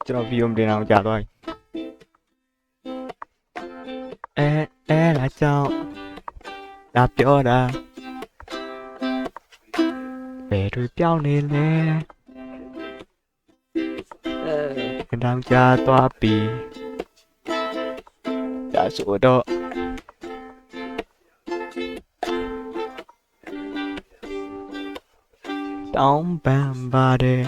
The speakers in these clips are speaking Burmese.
ကျွန်တော်ဗီဒီယိုမတင်အောင်ကြာသွားပြီအဲ့ဒါကြောင့်ဒါပြောတာဘယ်တွေပြောင်းနေလဲတောင်ကြာသွားပြီဒါဆိုတော့တောင်းပန်ပါတယ်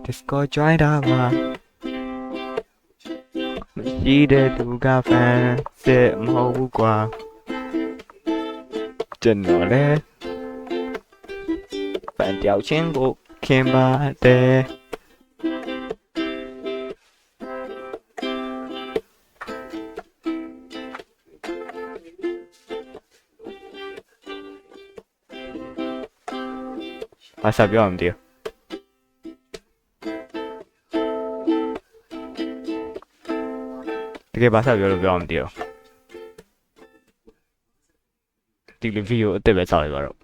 Discord join တာပါမရှိတဲ့သူကဖန်စစ်မဟုတ်ဘူးကွာကျွန်တော်လည်းဖန်တယောက်ချင်းကိုခင်ပါတယ်ဘာသာပြောမှမသိဘူးတကယ်ဘာသာပြောလို့ပြောမှမသိဘူးဒီလိုဗီဒီယိုအစ်စ်ပဲစောက်လိုက်ပါတော့